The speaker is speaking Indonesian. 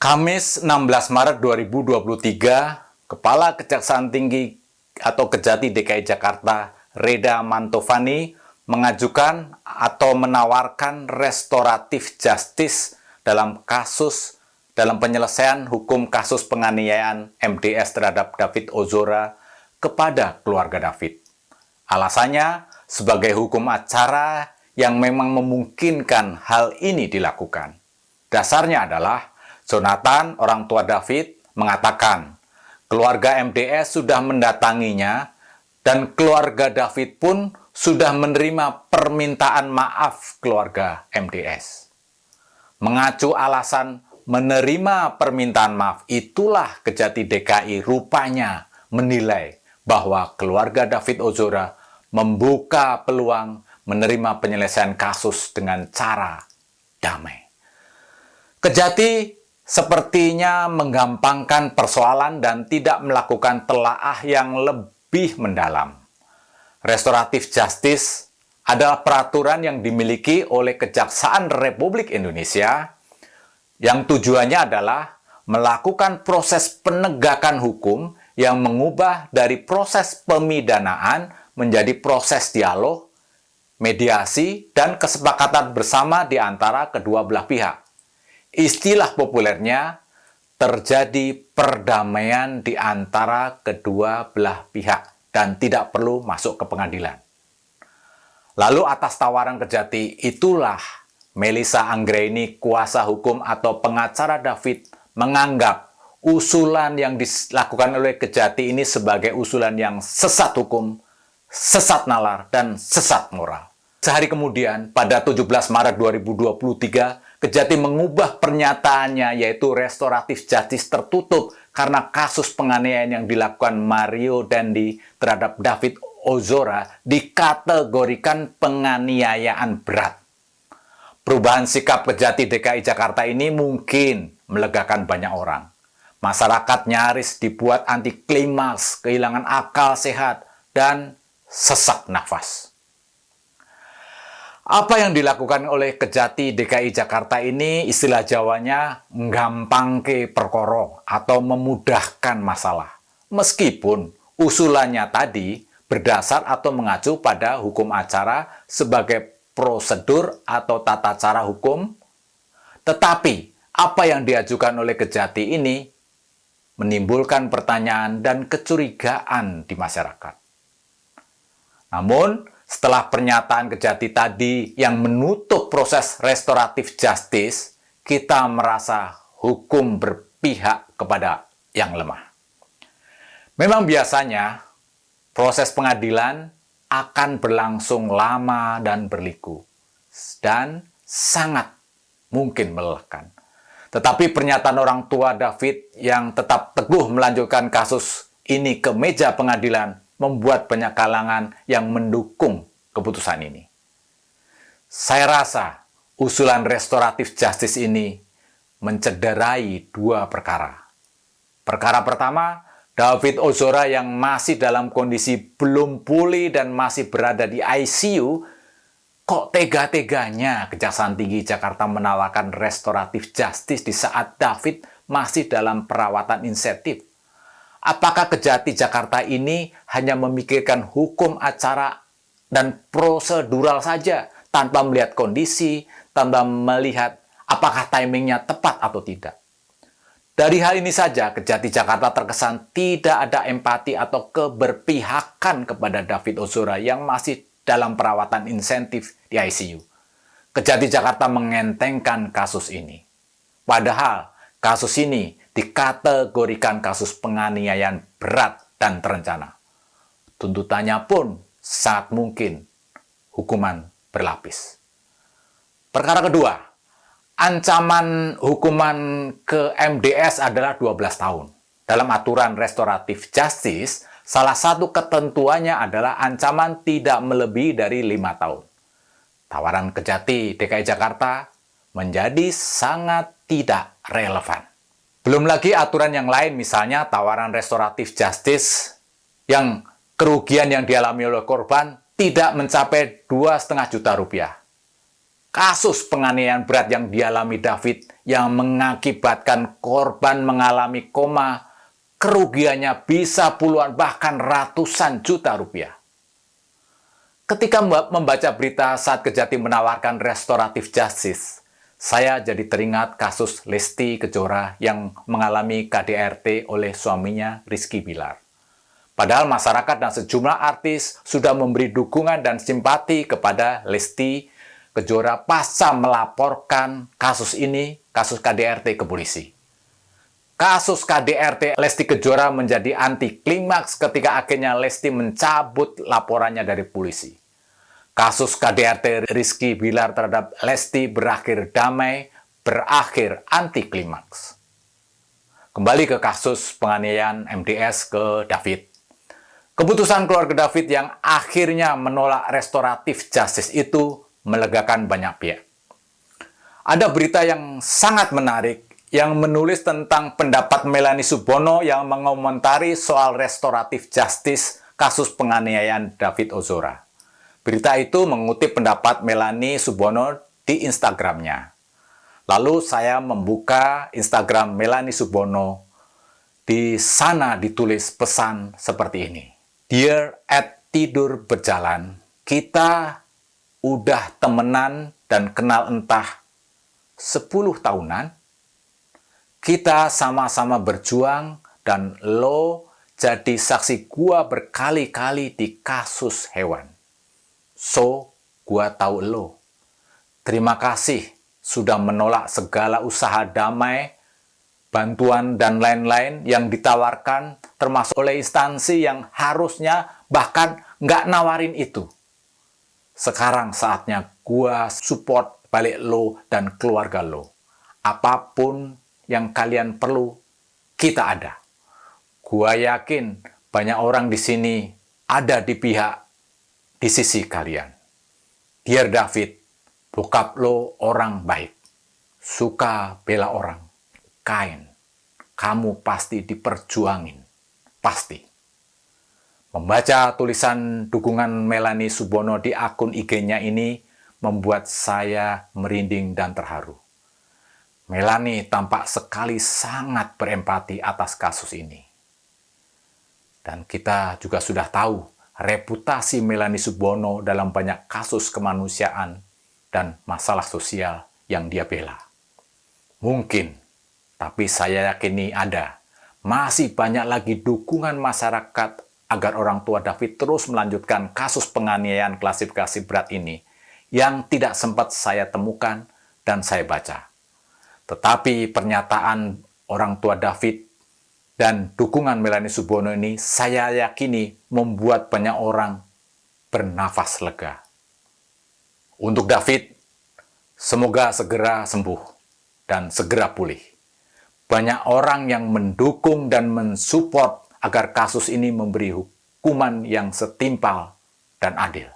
Kamis 16 Maret 2023, Kepala Kejaksaan Tinggi atau Kejati DKI Jakarta, Reda Mantovani, mengajukan atau menawarkan restoratif justice dalam penyelesaian hukum kasus penganiayaan MDS terhadap David Ozora kepada keluarga David. Alasannya, sebagai hukum acara yang memang memungkinkan hal ini dilakukan. Dasarnya adalah Jonathan, orang tua David, mengatakan keluarga MDS sudah mendatanginya dan keluarga David pun sudah menerima permintaan maaf keluarga MDS. Mengacu alasan menerima permintaan maaf, itulah Kejati DKI rupanya menilai bahwa keluarga David Ozora membuka peluang menerima penyelesaian kasus dengan cara damai. Kejati sepertinya menggampangkan persoalan dan tidak melakukan telaah yang lebih mendalam. Restoratif justice adalah peraturan yang dimiliki oleh Kejaksaan Republik Indonesia yang tujuannya adalah melakukan proses penegakan hukum yang mengubah dari proses pemidanaan menjadi proses dialog, mediasi, dan kesepakatan bersama di antara kedua belah pihak. Istilah populernya, terjadi perdamaian di antara kedua belah pihak dan tidak perlu masuk ke pengadilan. Lalu atas tawaran Kejati itulah Melissa Anggraini, kuasa hukum atau pengacara David, menganggap usulan yang dilakukan oleh Kejati ini sebagai usulan yang sesat hukum, sesat nalar, dan sesat moral. Sehari kemudian, pada 17 Maret 2023, Kejati mengubah pernyataannya, yaitu restoratif justice tertutup karena kasus penganiayaan yang dilakukan Mario Dandi terhadap David Ozora dikategorikan penganiayaan berat. Perubahan sikap Kejati DKI Jakarta ini mungkin melegakan banyak orang. Masyarakat nyaris dibuat anti klimaks, kehilangan akal sehat, dan sesak nafas. Apa yang dilakukan oleh Kejati DKI Jakarta ini istilah Jawanya nggampangke perkara atau memudahkan masalah. Meskipun usulannya tadi berdasar atau mengacu pada hukum acara sebagai prosedur atau tata cara hukum, tetapi apa yang diajukan oleh Kejati ini menimbulkan pertanyaan dan kecurigaan di masyarakat. Namun, setelah pernyataan Kejati tadi yang menutup proses restoratif justice, kita merasa hukum berpihak kepada yang lemah. Memang biasanya proses pengadilan akan berlangsung lama dan berliku, dan sangat mungkin melelahkan. Tetapi pernyataan orang tua David yang tetap teguh melanjutkan kasus ini ke meja pengadilan membuat banyak kalangan yang mendukung keputusan ini. Saya rasa usulan restoratif justice ini mencederai dua perkara. Perkara pertama, David Ozora yang masih dalam kondisi belum pulih dan masih berada di ICU, kok tega-teganya Kejaksaan Tinggi Jakarta menawarkan restoratif justice di saat David masih dalam perawatan intensif? Apakah Kejati Jakarta ini hanya memikirkan hukum acara dan prosedural saja, tanpa melihat kondisi, tanpa melihat apakah timingnya tepat atau tidak? Dari hal ini saja, Kejati Jakarta terkesan tidak ada empati atau keberpihakan kepada David Ozora yang masih dalam perawatan intensif di ICU. Kejati Jakarta mengentengkan kasus ini. Padahal kasus ini dikategorikan kasus penganiayaan berat dan terencana. Tuntutannya pun sangat mungkin hukuman berlapis. Perkara kedua, ancaman hukuman ke MDS adalah 12 tahun. Dalam aturan restoratif justice, salah satu ketentuannya adalah ancaman tidak melebihi dari 5 tahun. Tawaran Kejati DKI Jakarta menjadi sangat tidak relevan. Belum lagi aturan yang lain, misalnya tawaran restoratif justice yang kerugian yang dialami oleh korban tidak mencapai 2,5 juta rupiah. Kasus penganiayaan berat yang dialami David yang mengakibatkan korban mengalami koma, kerugiannya bisa puluhan bahkan ratusan juta rupiah. Ketika membaca berita saat Kejati menawarkan restoratif justice, saya jadi teringat kasus Lesti Kejora yang mengalami KDRT oleh suaminya Rizky Bilar. Padahal masyarakat dan sejumlah artis sudah memberi dukungan dan simpati kepada Lesti Kejora pasca melaporkan kasus ini, kasus KDRT ke polisi. Kasus KDRT Lesti Kejora menjadi anti klimaks ketika akhirnya Lesti mencabut laporannya dari polisi. Kasus KDRT Rizky Bilar terhadap Lesti berakhir damai, berakhir anti klimaks. Kembali ke kasus penganiayaan MDS ke David. Keputusan keluarga David yang akhirnya menolak restoratif justice itu melegakan banyak pihak. Ada berita yang sangat menarik yang menulis tentang pendapat Melanie Subono yang mengomentari soal restoratif justice kasus penganiayaan David Ozora. Berita itu mengutip pendapat Melanie Subono di Instagramnya. Lalu saya membuka Instagram Melanie Subono. Di sana ditulis pesan seperti ini. Dear @tidur berjalan, kita udah temenan dan kenal entah 10 tahunan. Kita sama-sama berjuang dan lo jadi saksi gua berkali-kali di kasus hewan. So, gua tahu lo. Terima kasih sudah menolak segala usaha damai, bantuan, dan lain-lain yang ditawarkan termasuk oleh instansi yang harusnya bahkan nggak nawarin itu. Sekarang saatnya gua support balik lo dan keluarga lo. Apapun yang kalian perlu, kita ada. Gua yakin banyak orang di sini ada di sisi kalian. Dear David, bokap lo orang baik, suka bela orang, kind. Kamu pasti diperjuangin, pasti. Membaca tulisan dukungan Melanie Subono di akun IG-nya ini membuat saya merinding dan terharu. Melanie tampak sekali sangat berempati atas kasus ini. Dan kita juga sudah tahu reputasi Melanie Subono dalam banyak kasus kemanusiaan dan masalah sosial yang dia bela. Mungkin, tapi saya yakini masih banyak lagi dukungan masyarakat agar orang tua David terus melanjutkan kasus penganiayaan klasifikasi berat ini yang tidak sempat saya temukan dan saya baca. Tetapi pernyataan orang tua David dan dukungan Melanie Subono ini saya yakini membuat banyak orang bernafas lega. Untuk David, semoga segera sembuh dan segera pulih. Banyak orang yang mendukung dan mensupport agar kasus ini memberi hukuman yang setimpal dan adil.